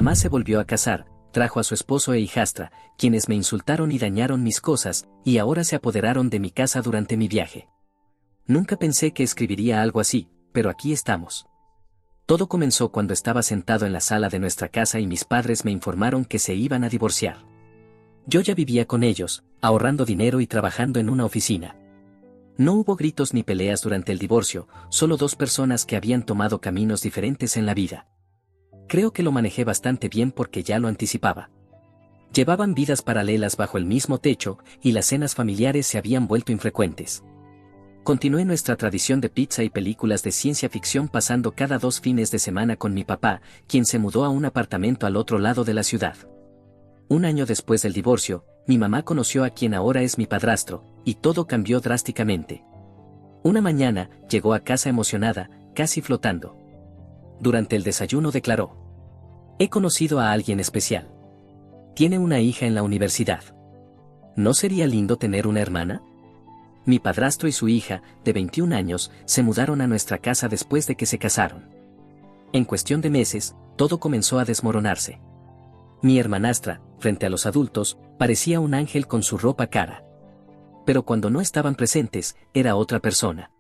mamá se volvió a casar, trajo a su esposo e hijastra, quienes me insultaron y dañaron mis cosas, y ahora se apoderaron de mi casa durante mi viaje. Nunca pensé que escribiría algo así, pero aquí estamos. Todo comenzó cuando estaba sentado en la sala de nuestra casa y mis padres me informaron que se iban a divorciar. Yo ya vivía con ellos, ahorrando dinero y trabajando en una oficina. No hubo gritos ni peleas durante el divorcio, solo dos personas que habían tomado caminos diferentes en la vida. Creo que lo manejé bastante bien porque ya lo anticipaba. Llevaban vidas paralelas bajo el mismo techo, y las cenas familiares se habían vuelto infrecuentes. Continué nuestra tradición de pizza y películas de ciencia ficción pasando cada 2 fines de semana con mi papá, quien se mudó a un apartamento al otro lado de la ciudad. Un año después del divorcio, mi mamá conoció a quien ahora es mi padrastro, y todo cambió drásticamente. Una mañana, llegó a casa emocionada, casi flotando. Durante el desayuno declaró: «He conocido a alguien especial. Tiene una hija en la universidad. ¿No sería lindo tener una hermana?». Mi padrastro y su hija, de 21 años, se mudaron a nuestra casa después de que se casaron. En cuestión de meses, todo comenzó a desmoronarse. Mi hermanastra, frente a los adultos, parecía un ángel con su ropa cara. Pero cuando no estaban presentes, era otra persona.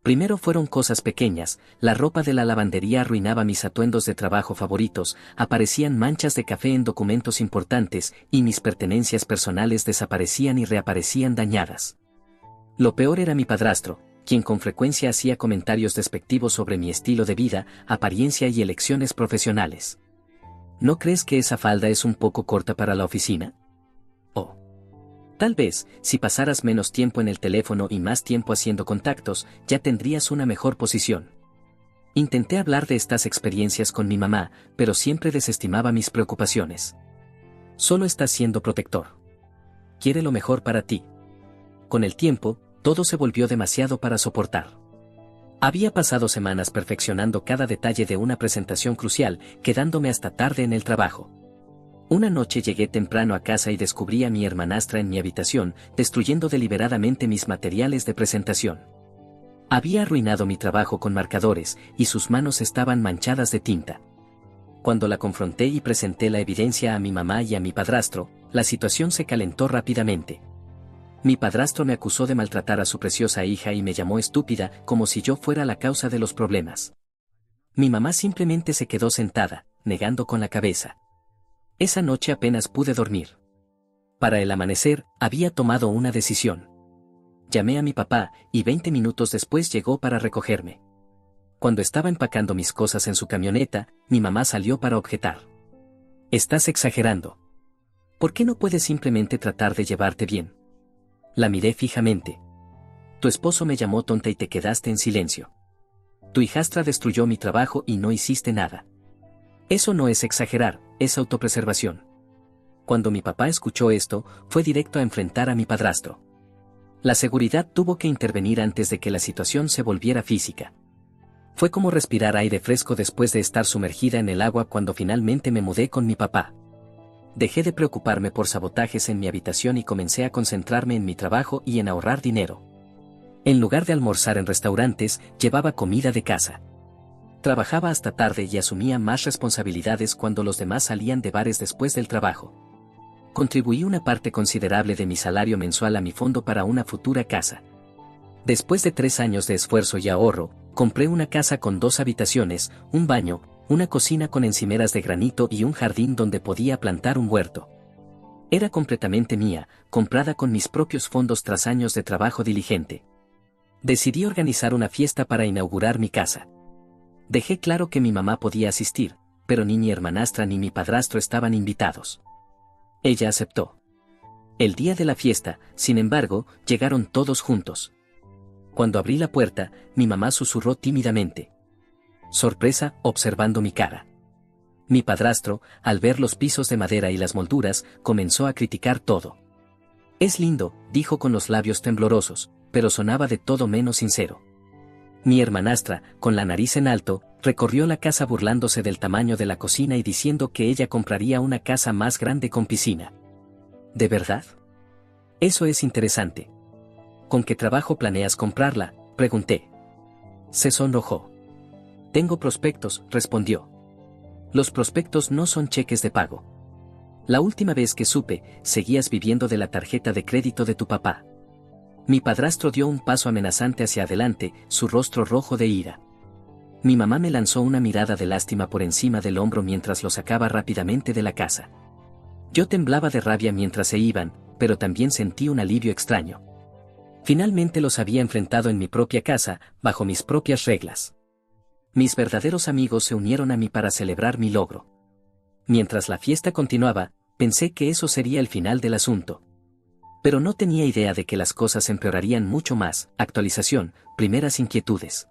Primero fueron cosas pequeñas, la ropa de la lavandería arruinaba mis atuendos de trabajo favoritos, aparecían manchas de café en documentos importantes, y mis pertenencias personales desaparecían y reaparecían dañadas. Lo peor era mi padrastro, quien con frecuencia hacía comentarios despectivos sobre mi estilo de vida, apariencia y elecciones profesionales. ¿No crees que esa falda es un poco corta para la oficina? Oh. Tal vez, si pasaras menos tiempo en el teléfono y más tiempo haciendo contactos, ya tendrías una mejor posición. Intenté hablar de estas experiencias con mi mamá, pero siempre desestimaba mis preocupaciones. Solo estás siendo protector. Quiere lo mejor para ti. Con el tiempo, todo se volvió demasiado para soportar. Había pasado semanas perfeccionando cada detalle de una presentación crucial, quedándome hasta tarde en el trabajo. Una noche llegué temprano a casa y descubrí a mi hermanastra en mi habitación, destruyendo deliberadamente mis materiales de presentación. Había arruinado mi trabajo con marcadores, y sus manos estaban manchadas de tinta. Cuando la confronté y presenté la evidencia a mi mamá y a mi padrastro, la situación se calentó rápidamente. Mi padrastro me acusó de maltratar a su preciosa hija y me llamó estúpida, como si yo fuera la causa de los problemas. Mi mamá simplemente se quedó sentada, negando con la cabeza. Esa noche apenas pude dormir. Para el amanecer, había tomado una decisión. Llamé a mi papá, y 20 minutos después llegó para recogerme. Cuando estaba empacando mis cosas en su camioneta, mi mamá salió para objetar. «Estás exagerando. ¿Por qué no puedes simplemente tratar de llevarte bien?». La miré fijamente. «Tu esposo me llamó tonta y te quedaste en silencio. Tu hijastra destruyó mi trabajo y no hiciste nada. Eso no es exagerar, es autopreservación». Cuando mi papá escuchó esto, fue directo a enfrentar a mi padrastro. La seguridad tuvo que intervenir antes de que la situación se volviera física. Fue como respirar aire fresco después de estar sumergida en el agua cuando finalmente me mudé con mi papá. Dejé de preocuparme por sabotajes en mi habitación y comencé a concentrarme en mi trabajo y en ahorrar dinero. En lugar de almorzar en restaurantes, llevaba comida de casa. Trabajaba hasta tarde y asumía más responsabilidades cuando los demás salían de bares después del trabajo. Contribuí una parte considerable de mi salario mensual a mi fondo para una futura casa. Después de 3 años de esfuerzo y ahorro, compré una casa con 2 habitaciones, un baño, una cocina con encimeras de granito y un jardín donde podía plantar un huerto. Era completamente mía, comprada con mis propios fondos tras años de trabajo diligente. Decidí organizar una fiesta para inaugurar mi casa. Dejé claro que mi mamá podía asistir, pero ni mi hermanastra ni mi padrastro estaban invitados. Ella aceptó. El día de la fiesta, sin embargo, llegaron todos juntos. Cuando abrí la puerta, mi mamá susurró tímidamente. Sorpresa, observando mi cara. Mi padrastro, al ver los pisos de madera y las molduras, comenzó a criticar todo. «Es lindo», dijo con los labios temblorosos, pero sonaba de todo menos sincero. Mi hermanastra, con la nariz en alto, recorrió la casa burlándose del tamaño de la cocina y diciendo que ella compraría una casa más grande con piscina. ¿De verdad? Eso es interesante. ¿Con qué trabajo planeas comprarla?, pregunté. Se sonrojó. «Tengo prospectos», respondió. Los prospectos no son cheques de pago. La última vez que supe, seguías viviendo de la tarjeta de crédito de tu papá. Mi padrastro dio un paso amenazante hacia adelante, su rostro rojo de ira. Mi mamá me lanzó una mirada de lástima por encima del hombro mientras lo sacaba rápidamente de la casa. Yo temblaba de rabia mientras se iban, pero también sentí un alivio extraño. Finalmente los había enfrentado en mi propia casa, bajo mis propias reglas. Mis verdaderos amigos se unieron a mí para celebrar mi logro. Mientras la fiesta continuaba, pensé que eso sería el final del asunto. Pero no tenía idea de que las cosas empeorarían mucho más. Actualización, primeras inquietudes.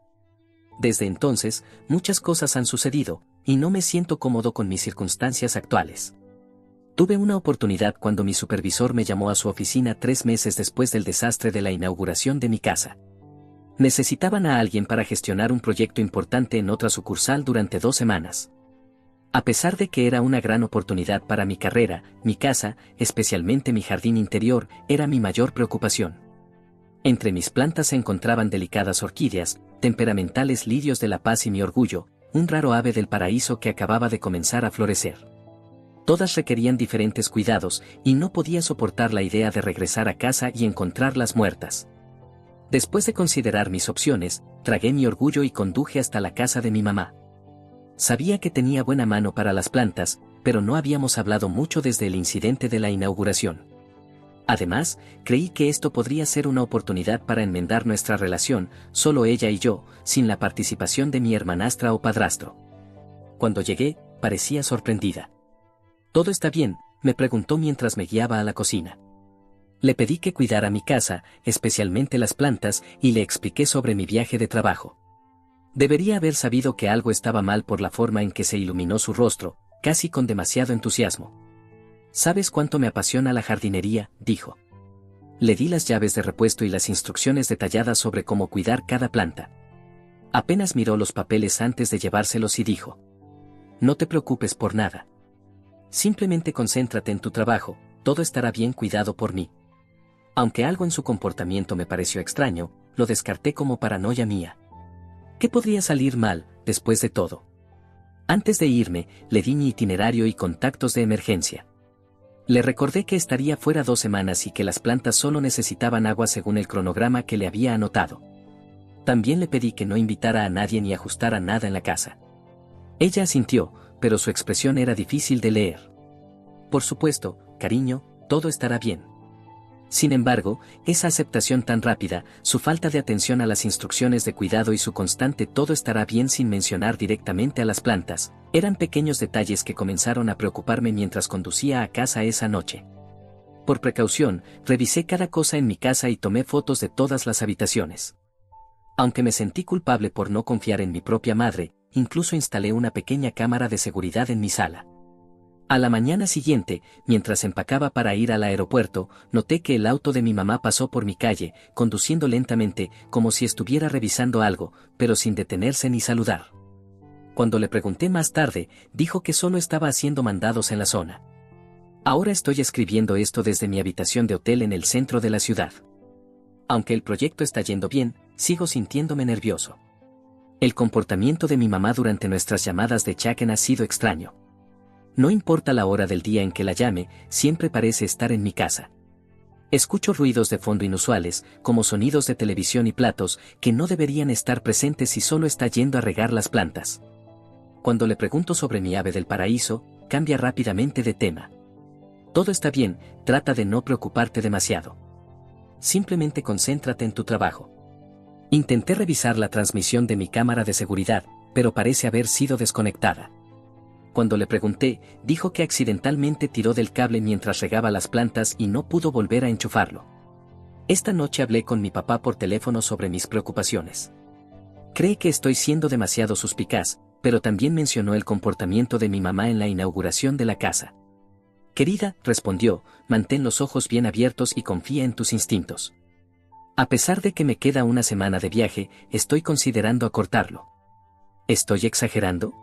Desde entonces, muchas cosas han sucedido, y no me siento cómodo con mis circunstancias actuales. Tuve una oportunidad cuando mi supervisor me llamó a su oficina 3 meses después del desastre de la inauguración de mi casa. Necesitaban a alguien para gestionar un proyecto importante en otra sucursal durante 2 semanas. A pesar de que era una gran oportunidad para mi carrera, mi casa, especialmente mi jardín interior, era mi mayor preocupación. Entre mis plantas se encontraban delicadas orquídeas, temperamentales lirios de la paz y mi orgullo, un raro ave del paraíso que acababa de comenzar a florecer. Todas requerían diferentes cuidados, y no podía soportar la idea de regresar a casa y encontrarlas muertas. Después de considerar mis opciones, tragué mi orgullo y conduje hasta la casa de mi mamá. Sabía que tenía buena mano para las plantas, pero no habíamos hablado mucho desde el incidente de la inauguración. Además, creí que esto podría ser una oportunidad para enmendar nuestra relación, solo ella y yo, sin la participación de mi hermanastra o padrastro. Cuando llegué, parecía sorprendida. «¿Todo está bien?», me preguntó mientras me guiaba a la cocina. Le pedí que cuidara mi casa, especialmente las plantas, y le expliqué sobre mi viaje de trabajo. Debería haber sabido que algo estaba mal por la forma en que se iluminó su rostro, casi con demasiado entusiasmo. «¿Sabes cuánto me apasiona la jardinería?», dijo. Le di las llaves de repuesto y las instrucciones detalladas sobre cómo cuidar cada planta. Apenas miró los papeles antes de llevárselos y dijo: «No te preocupes por nada. Simplemente concéntrate en tu trabajo, todo estará bien cuidado por mí». Aunque algo en su comportamiento me pareció extraño, lo descarté como paranoia mía. ¿Qué podría salir mal, después de todo? Antes de irme, le di mi itinerario y contactos de emergencia. Le recordé que estaría fuera 2 semanas y que las plantas solo necesitaban agua según el cronograma que le había anotado. También le pedí que no invitara a nadie ni ajustara nada en la casa. Ella asintió, pero su expresión era difícil de leer. «Por supuesto, cariño, todo estará bien». Sin embargo, esa aceptación tan rápida, su falta de atención a las instrucciones de cuidado y su constante «todo estará bien» sin mencionar directamente a las plantas, eran pequeños detalles que comenzaron a preocuparme mientras conducía a casa esa noche. Por precaución, revisé cada cosa en mi casa y tomé fotos de todas las habitaciones. Aunque me sentí culpable por no confiar en mi propia madre, incluso instalé una pequeña cámara de seguridad en mi sala. A la mañana siguiente, mientras empacaba para ir al aeropuerto, noté que el auto de mi mamá pasó por mi calle, conduciendo lentamente, como si estuviera revisando algo, pero sin detenerse ni saludar. Cuando le pregunté más tarde, dijo que solo estaba haciendo mandados en la zona. Ahora estoy escribiendo esto desde mi habitación de hotel en el centro de la ciudad. Aunque el proyecto está yendo bien, sigo sintiéndome nervioso. El comportamiento de mi mamá durante nuestras llamadas de check-in ha sido extraño. No importa la hora del día en que la llame, siempre parece estar en mi casa. Escucho ruidos de fondo inusuales, como sonidos de televisión y platos, que no deberían estar presentes si solo está yendo a regar las plantas. Cuando le pregunto sobre mi ave del paraíso, cambia rápidamente de tema. «Todo está bien, trata de no preocuparte demasiado. Simplemente concéntrate en tu trabajo». Intenté revisar la transmisión de mi cámara de seguridad, pero parece haber sido desconectada. Cuando le pregunté, dijo que accidentalmente tiró del cable mientras regaba las plantas y no pudo volver a enchufarlo. Esta noche hablé con mi papá por teléfono sobre mis preocupaciones. Cree que estoy siendo demasiado suspicaz, pero también mencionó el comportamiento de mi mamá en la inauguración de la casa. «Querida», respondió, «mantén los ojos bien abiertos y confía en tus instintos. A pesar de que me queda una semana de viaje, estoy considerando acortarlo». ¿Estoy exagerando?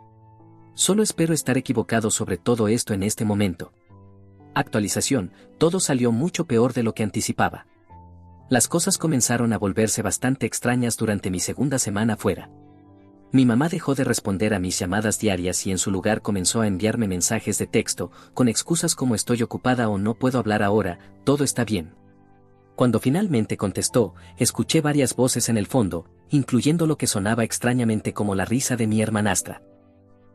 Solo espero estar equivocado sobre todo esto en este momento. Actualización, todo salió mucho peor de lo que anticipaba. Las cosas comenzaron a volverse bastante extrañas durante mi segunda semana fuera. Mi mamá dejó de responder a mis llamadas diarias y en su lugar comenzó a enviarme mensajes de texto, con excusas como estoy ocupada o no puedo hablar ahora, todo está bien. Cuando finalmente contestó, escuché varias voces en el fondo, incluyendo lo que sonaba extrañamente como la risa de mi hermanastra.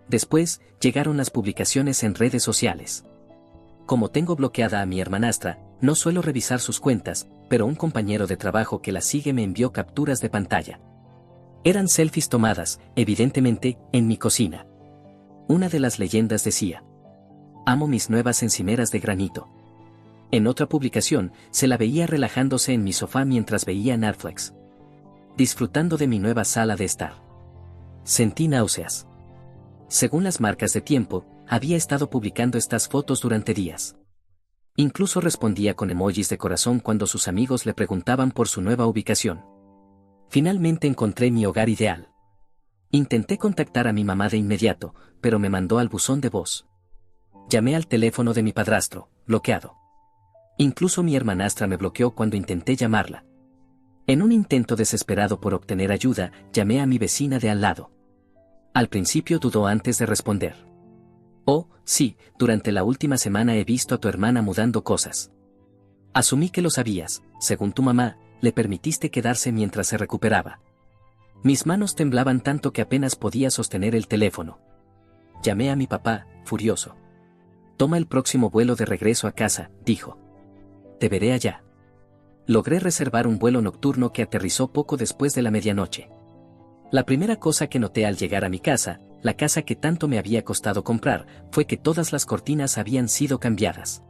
Después, llegaron las publicaciones en redes sociales. Como tengo bloqueada a mi hermanastra, no suelo revisar sus cuentas, pero un compañero de trabajo que la sigue me envió capturas de pantalla. Eran selfies tomadas, evidentemente, en mi cocina. Una de las leyendas decía: amo mis nuevas encimeras de granito. En otra publicación, se la veía relajándose en mi sofá mientras veía Netflix, disfrutando de mi nueva sala de estar. Sentí náuseas. Según las marcas de tiempo, había estado publicando estas fotos durante días. Incluso respondía con emojis de corazón cuando sus amigos le preguntaban por su nueva ubicación. Finalmente encontré mi hogar ideal. Intenté contactar a mi mamá de inmediato, pero me mandó al buzón de voz. Llamé al teléfono de mi padrastro, bloqueado. Incluso mi hermanastra me bloqueó cuando intenté llamarla. En un intento desesperado por obtener ayuda, llamé a mi vecina de al lado. Al principio dudó antes de responder. Oh, sí, durante la última semana he visto a tu hermana mudando cosas. Asumí que lo sabías, según tu mamá, le permitiste quedarse mientras se recuperaba. Mis manos temblaban tanto que apenas podía sostener el teléfono. Llamé a mi papá, furioso. Toma el próximo vuelo de regreso a casa, dijo. Te veré allá. Logré reservar un vuelo nocturno que aterrizó poco después de la medianoche. La primera cosa que noté al llegar a mi casa, la casa que tanto me había costado comprar, fue que todas las cortinas habían sido cambiadas.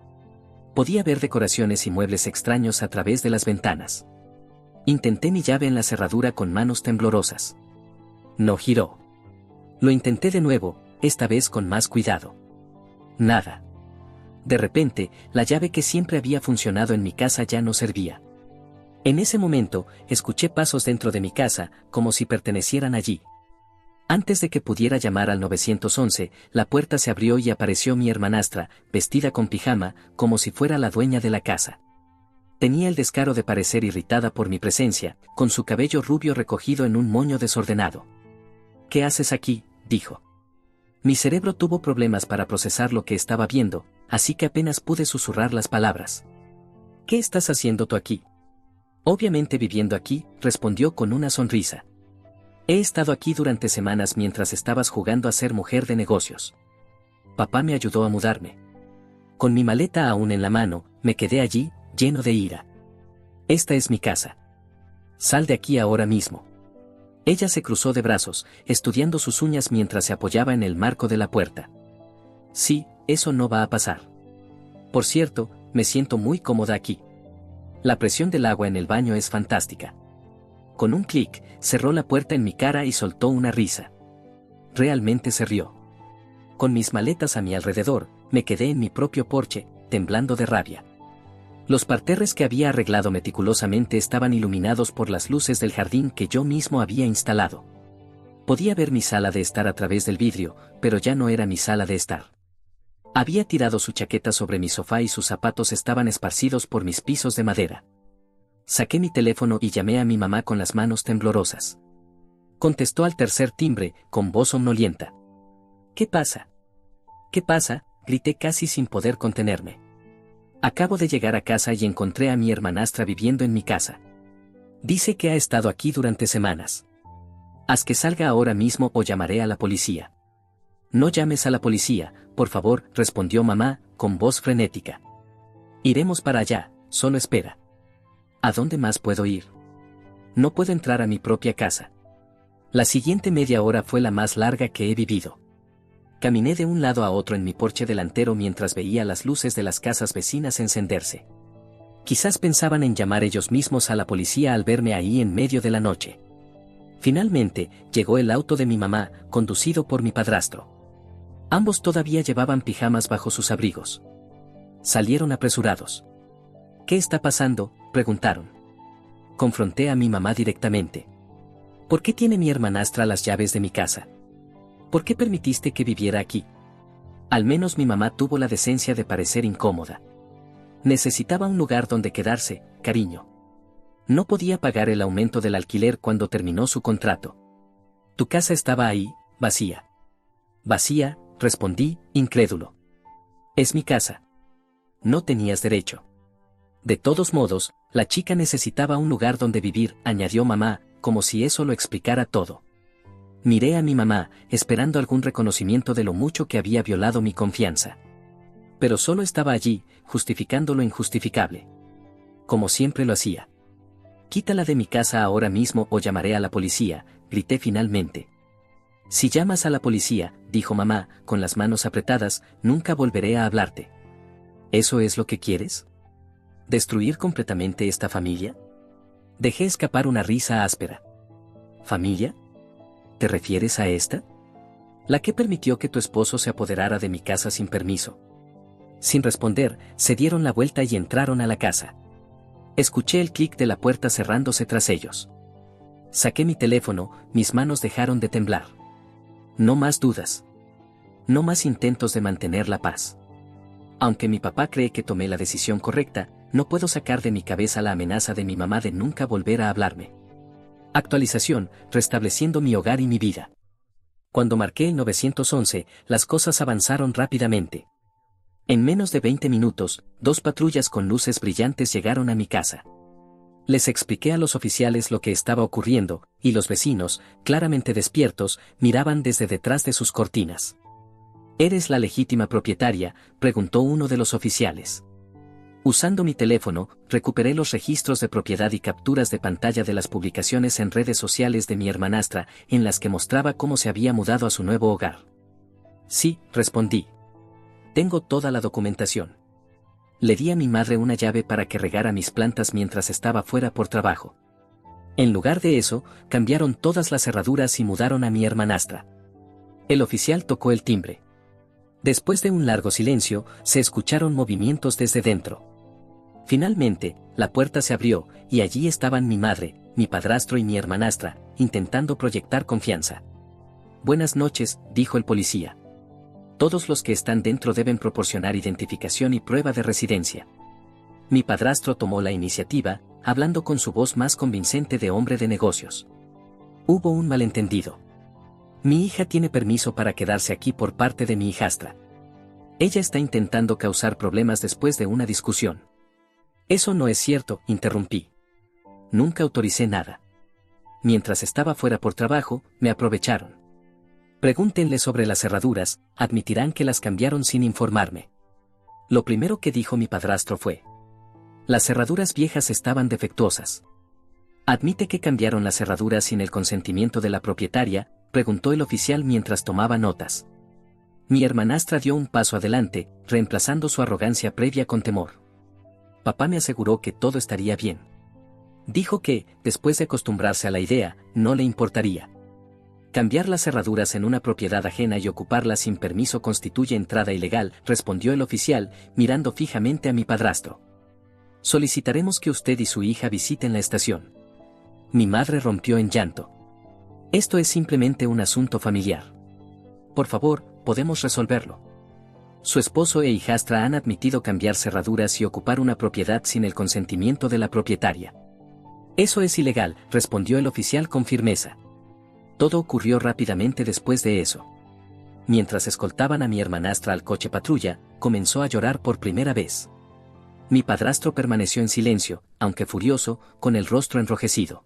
Podía ver decoraciones y muebles extraños a través de las ventanas. Intenté mi llave en la cerradura con manos temblorosas. No giró. Lo intenté de nuevo, esta vez con más cuidado. Nada. De repente, la llave que siempre había funcionado en mi casa ya no servía. En ese momento, escuché pasos dentro de mi casa, como si pertenecieran allí. Antes de que pudiera llamar al 911, la puerta se abrió y apareció mi hermanastra, vestida con pijama, como si fuera la dueña de la casa. Tenía el descaro de parecer irritada por mi presencia, con su cabello rubio recogido en un moño desordenado. ¿Qué haces aquí?, dijo. Mi cerebro tuvo problemas para procesar lo que estaba viendo, así que apenas pude susurrar las palabras. ¿Qué estás haciendo tú aquí? Obviamente viviendo aquí, respondió con una sonrisa. He estado aquí durante semanas mientras estabas jugando a ser mujer de negocios. Papá me ayudó a mudarme. Con mi maleta aún en la mano, me quedé allí, lleno de ira. Esta es mi casa. Sal de aquí ahora mismo. Ella se cruzó de brazos, estudiando sus uñas mientras se apoyaba en el marco de la puerta. Sí, eso no va a pasar. Por cierto, me siento muy cómoda aquí. La presión del agua en el baño es fantástica. Con un clic, cerró la puerta en mi cara y soltó una risa. Realmente se rió. Con mis maletas a mi alrededor, me quedé en mi propio porche, temblando de rabia. Los parterres que había arreglado meticulosamente estaban iluminados por las luces del jardín que yo mismo había instalado. Podía ver mi sala de estar a través del vidrio, pero ya no era mi sala de estar. Había tirado su chaqueta sobre mi sofá y sus zapatos estaban esparcidos por mis pisos de madera. Saqué mi teléfono y llamé a mi mamá con las manos temblorosas. Contestó al tercer timbre, con voz somnolienta. ¿Qué pasa? ¿Qué pasa?, grité casi sin poder contenerme. Acabo de llegar a casa y encontré a mi hermanastra viviendo en mi casa. Dice que ha estado aquí durante semanas. Haz que salga ahora mismo o llamaré a la policía. No llames a la policía, por favor, respondió mamá, con voz frenética. Iremos para allá, solo espera. ¿A dónde más puedo ir? No puedo entrar a mi propia casa. La siguiente media hora fue la más larga que he vivido. Caminé de un lado a otro en mi porche delantero mientras veía las luces de las casas vecinas encenderse. Quizás pensaban en llamar ellos mismos a la policía al verme ahí en medio de la noche. Finalmente, llegó el auto de mi mamá, conducido por mi padrastro. Ambos todavía llevaban pijamas bajo sus abrigos. Salieron apresurados. ¿Qué está pasando?, preguntaron. Confronté a mi mamá directamente. ¿Por qué tiene mi hermanastra las llaves de mi casa? ¿Por qué permitiste que viviera aquí? Al menos mi mamá tuvo la decencia de parecer incómoda. Necesitaba un lugar donde quedarse, cariño. No podía pagar el aumento del alquiler cuando terminó su contrato. Tu casa estaba ahí, vacía. Vacía, respondí, incrédulo. Es mi casa. No tenías derecho. De todos modos, la chica necesitaba un lugar donde vivir, añadió mamá, como si eso lo explicara todo. Miré a mi mamá, esperando algún reconocimiento de lo mucho que había violado mi confianza. Pero solo estaba allí, justificando lo injustificable. Como siempre lo hacía. Quítala de mi casa ahora mismo o llamaré a la policía, grité finalmente. Si llamas a la policía, dijo mamá, con las manos apretadas, nunca volveré a hablarte. ¿Eso es lo que quieres? ¿Destruir completamente esta familia? Dejé escapar una risa áspera. ¿Familia? ¿Te refieres a esta? La que permitió que tu esposo se apoderara de mi casa sin permiso. Sin responder, se dieron la vuelta y entraron a la casa. Escuché el clic de la puerta cerrándose tras ellos. Saqué mi teléfono, mis manos dejaron de temblar. No más dudas. No más intentos de mantener la paz. Aunque mi papá cree que tomé la decisión correcta, no puedo sacar de mi cabeza la amenaza de mi mamá de nunca volver a hablarme. Actualización, restableciendo mi hogar y mi vida. Cuando marqué el 911, las cosas avanzaron rápidamente. En menos de 20 minutos, 2 patrullas con luces brillantes llegaron a mi casa. Les expliqué a los oficiales lo que estaba ocurriendo, y los vecinos, claramente despiertos, miraban desde detrás de sus cortinas. ¿Eres la legítima propietaria?, preguntó uno de los oficiales. Usando mi teléfono, recuperé los registros de propiedad y capturas de pantalla de las publicaciones en redes sociales de mi hermanastra, en las que mostraba cómo se había mudado a su nuevo hogar. Sí, respondí. Tengo toda la documentación. Le di a mi madre una llave para que regara mis plantas mientras estaba fuera por trabajo. En lugar de eso, cambiaron todas las cerraduras y mudaron a mi hermanastra. El oficial tocó el timbre. Después de un largo silencio, se escucharon movimientos desde dentro. Finalmente, la puerta se abrió, y allí estaban mi madre, mi padrastro y mi hermanastra, intentando proyectar confianza. Buenas noches, dijo el policía. Todos los que están dentro deben proporcionar identificación y prueba de residencia. Mi padrastro tomó la iniciativa, hablando con su voz más convincente de hombre de negocios. Hubo un malentendido. Mi hija tiene permiso para quedarse aquí por parte de mi hijastra. Ella está intentando causar problemas después de una discusión. Eso no es cierto, interrumpí. Nunca autoricé nada. Mientras estaba fuera por trabajo, me aprovecharon. Pregúntenle sobre las cerraduras, admitirán que las cambiaron sin informarme. Lo primero que dijo mi padrastro fue: las cerraduras viejas estaban defectuosas. ¿Admite que cambiaron las cerraduras sin el consentimiento de la propietaria?, preguntó el oficial mientras tomaba notas. Mi hermanastra dio un paso adelante, reemplazando su arrogancia previa con temor. Papá me aseguró que todo estaría bien. Dijo que, después de acostumbrarse a la idea, no le importaría. Cambiar las cerraduras en una propiedad ajena y ocuparlas sin permiso constituye entrada ilegal, respondió el oficial, mirando fijamente a mi padrastro. Solicitaremos que usted y su hija visiten la estación. Mi madre rompió en llanto. Esto es simplemente un asunto familiar. Por favor, podemos resolverlo. Su esposo e hijastra han admitido cambiar cerraduras y ocupar una propiedad sin el consentimiento de la propietaria. Eso es ilegal, respondió el oficial con firmeza. Todo ocurrió rápidamente después de eso. Mientras escoltaban a mi hermanastra al coche patrulla, comenzó a llorar por primera vez. Mi padrastro permaneció en silencio, aunque furioso, con el rostro enrojecido.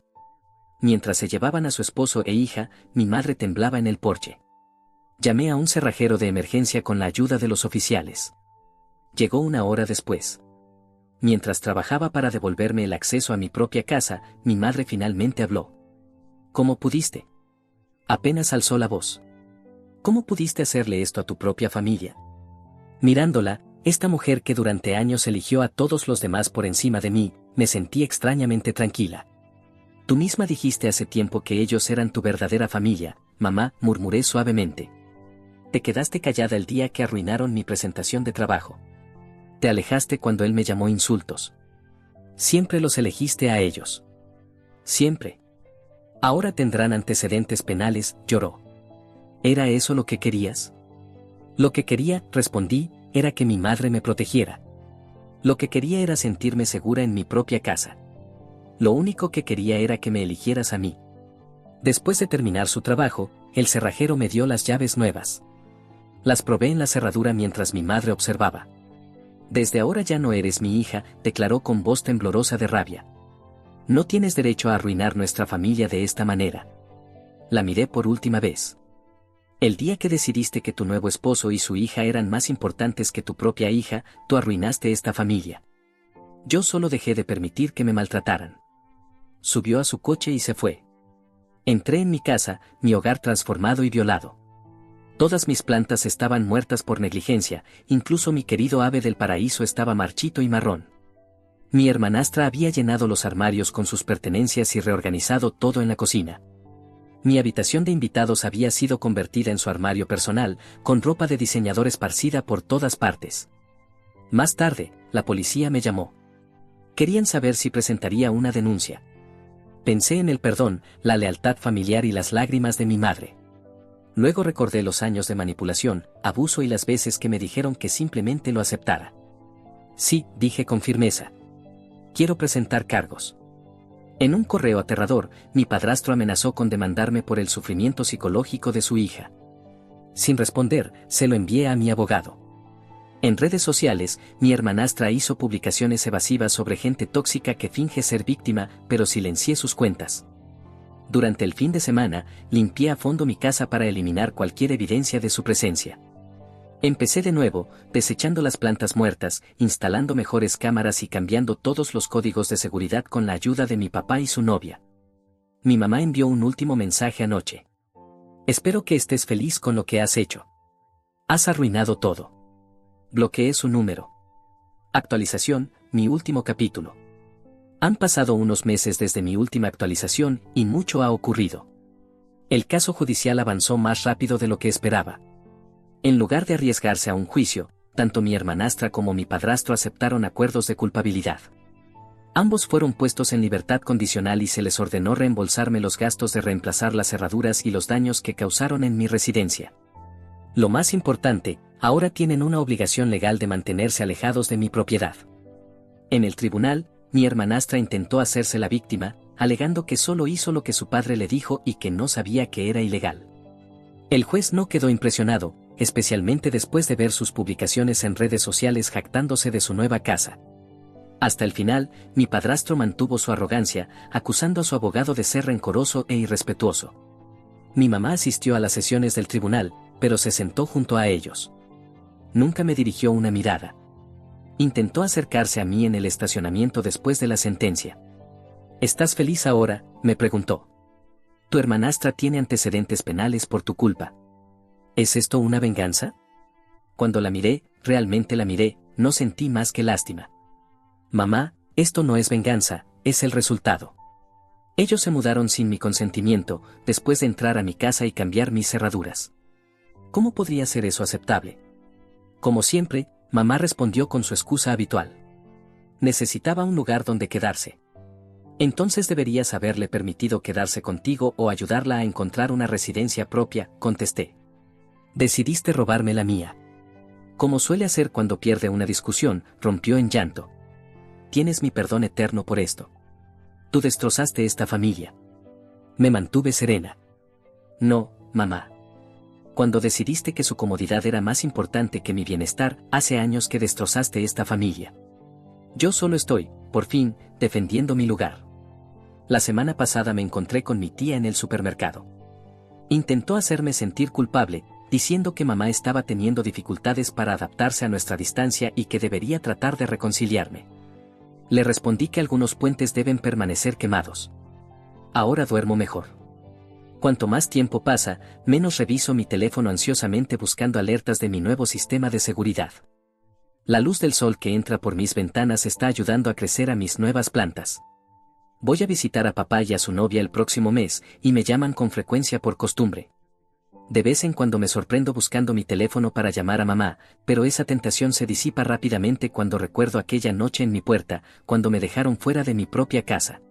Mientras se llevaban a su esposo e hija, mi madre temblaba en el porche. Llamé a un cerrajero de emergencia con la ayuda de los oficiales. Llegó una hora después. Mientras trabajaba para devolverme el acceso a mi propia casa, mi madre finalmente habló. ¿Cómo pudiste? Apenas alzó la voz. ¿Cómo pudiste hacerle esto a tu propia familia? Mirándola, esta mujer que durante años eligió a todos los demás por encima de mí, me sentí extrañamente tranquila. Tú misma dijiste hace tiempo que ellos eran tu verdadera familia, mamá, murmuré suavemente. Te quedaste callada el día que arruinaron mi presentación de trabajo. Te alejaste cuando él me llamó insultos. Siempre los elegiste a ellos. Siempre. Ahora tendrán antecedentes penales, lloró. ¿Era eso lo que querías? Lo que quería, respondí, era que mi madre me protegiera. Lo que quería era sentirme segura en mi propia casa. Lo único que quería era que me eligieras a mí. Después de terminar su trabajo, el cerrajero me dio las llaves nuevas. Las probé en la cerradura mientras mi madre observaba. Desde ahora ya no eres mi hija, declaró con voz temblorosa de rabia. No tienes derecho a arruinar nuestra familia de esta manera. La miré por última vez. El día que decidiste que tu nuevo esposo y su hija eran más importantes que tu propia hija, tú arruinaste esta familia. Yo solo dejé de permitir que me maltrataran. Subió a su coche y se fue. Entré en mi casa, mi hogar transformado y violado. Todas mis plantas estaban muertas por negligencia, incluso mi querido ave del paraíso estaba marchito y marrón. Mi hermanastra había llenado los armarios con sus pertenencias y reorganizado todo en la cocina. Mi habitación de invitados había sido convertida en su armario personal, con ropa de diseñador esparcida por todas partes. Más tarde, la policía me llamó. Querían saber si presentaría una denuncia. Pensé en el perdón, la lealtad familiar y las lágrimas de mi madre. Luego recordé los años de manipulación, abuso y las veces que me dijeron que simplemente lo aceptara. Sí, dije con firmeza. Quiero presentar cargos. En un correo aterrador, mi padrastro amenazó con demandarme por el sufrimiento psicológico de su hija. Sin responder, se lo envié a mi abogado. En redes sociales, mi hermanastra hizo publicaciones evasivas sobre gente tóxica que finge ser víctima, pero silencié sus cuentas. Durante el fin de semana, limpié a fondo mi casa para eliminar cualquier evidencia de su presencia. Empecé de nuevo, desechando las plantas muertas, instalando mejores cámaras y cambiando todos los códigos de seguridad con la ayuda de mi papá y su novia. Mi mamá envió un último mensaje anoche. Espero que estés feliz con lo que has hecho. Has arruinado todo. Bloqueé su número. Actualización, mi último capítulo. Han pasado unos meses desde mi última actualización y mucho ha ocurrido. El caso judicial avanzó más rápido de lo que esperaba. En lugar de arriesgarse a un juicio, tanto mi hermanastra como mi padrastro aceptaron acuerdos de culpabilidad. Ambos fueron puestos en libertad condicional y se les ordenó reembolsarme los gastos de reemplazar las cerraduras y los daños que causaron en mi residencia. Lo más importante, ahora tienen una obligación legal de mantenerse alejados de mi propiedad. En el tribunal, mi hermanastra intentó hacerse la víctima, alegando que solo hizo lo que su padre le dijo y que no sabía que era ilegal. El juez no quedó impresionado, especialmente después de ver sus publicaciones en redes sociales jactándose de su nueva casa. Hasta el final, mi padrastro mantuvo su arrogancia, acusando a su abogado de ser rencoroso e irrespetuoso. Mi mamá asistió a las sesiones del tribunal, pero se sentó junto a ellos. Nunca me dirigió una mirada. Intentó acercarse a mí en el estacionamiento después de la sentencia. ¿Estás feliz ahora?, me preguntó. Tu hermanastra tiene antecedentes penales por tu culpa. ¿Es esto una venganza? Cuando la miré, realmente la miré, no sentí más que lástima. Mamá, esto no es venganza, es el resultado. Ellos se mudaron sin mi consentimiento, después de entrar a mi casa y cambiar mis cerraduras. ¿Cómo podría ser eso aceptable? Como siempre, mamá respondió con su excusa habitual. Necesitaba un lugar donde quedarse. Entonces deberías haberle permitido quedarse contigo o ayudarla a encontrar una residencia propia, contesté. Decidiste robarme la mía. Como suele hacer cuando pierde una discusión, rompió en llanto. Tienes mi perdón eterno por esto. Tú destrozaste esta familia. Me mantuve serena. No, mamá. Cuando decidiste que su comodidad era más importante que mi bienestar, hace años que destrozaste esta familia. Yo solo estoy, por fin, defendiendo mi lugar. La semana pasada me encontré con mi tía en el supermercado. Intentó hacerme sentir culpable, diciendo que mamá estaba teniendo dificultades para adaptarse a nuestra distancia y que debería tratar de reconciliarme. Le respondí que algunos puentes deben permanecer quemados. Ahora duermo mejor. Cuanto más tiempo pasa, menos reviso mi teléfono ansiosamente buscando alertas de mi nuevo sistema de seguridad. La luz del sol que entra por mis ventanas está ayudando a crecer a mis nuevas plantas. Voy a visitar a papá y a su novia el próximo mes, y me llaman con frecuencia por costumbre. De vez en cuando me sorprendo buscando mi teléfono para llamar a mamá, pero esa tentación se disipa rápidamente cuando recuerdo aquella noche en mi puerta, cuando me dejaron fuera de mi propia casa.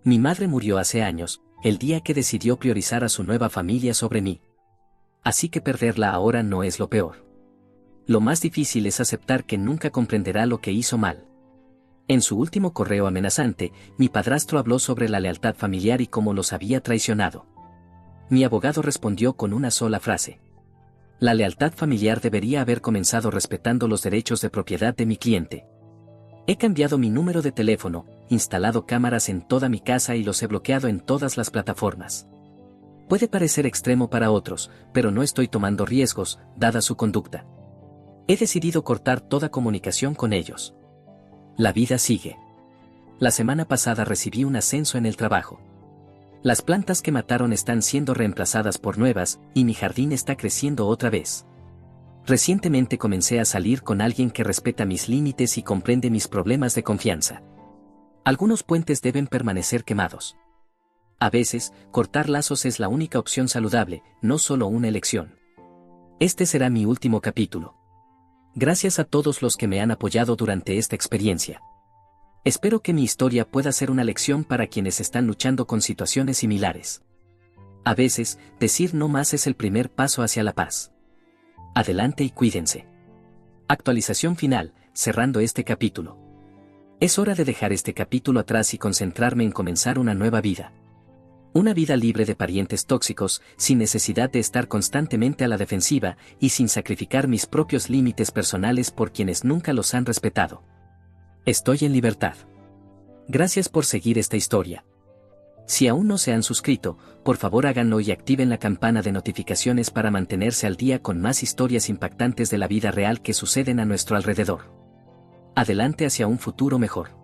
Mi madre murió hace años, el día que decidió priorizar a su nueva familia sobre mí. Así que perderla ahora no es lo peor. Lo más difícil es aceptar que nunca comprenderá lo que hizo mal. En su último correo amenazante, mi padrastro habló sobre la lealtad familiar y cómo los había traicionado. Mi abogado respondió con una sola frase. La lealtad familiar debería haber comenzado respetando los derechos de propiedad de mi cliente. He cambiado mi número de teléfono, instalado cámaras en toda mi casa y los he bloqueado en todas las plataformas. Puede parecer extremo para otros, pero no estoy tomando riesgos, dada su conducta. He decidido cortar toda comunicación con ellos. La vida sigue. La semana pasada recibí un ascenso en el trabajo. Las plantas que mataron están siendo reemplazadas por nuevas, y mi jardín está creciendo otra vez. Recientemente comencé a salir con alguien que respeta mis límites y comprende mis problemas de confianza. Algunos puentes deben permanecer quemados. A veces, cortar lazos es la única opción saludable, no solo una elección. Este será mi último capítulo. Gracias a todos los que me han apoyado durante esta experiencia. Espero que mi historia pueda ser una lección para quienes están luchando con situaciones similares. A veces, decir no más es el primer paso hacia la paz. Adelante y cuídense. Actualización final, cerrando este capítulo. Es hora de dejar este capítulo atrás y concentrarme en comenzar una nueva vida. Una vida libre de parientes tóxicos, sin necesidad de estar constantemente a la defensiva y sin sacrificar mis propios límites personales por quienes nunca los han respetado. Estoy en libertad. Gracias por seguir esta historia. Si aún no se han suscrito, por favor háganlo y activen la campana de notificaciones para mantenerse al día con más historias impactantes de la vida real que suceden a nuestro alrededor. Adelante hacia un futuro mejor.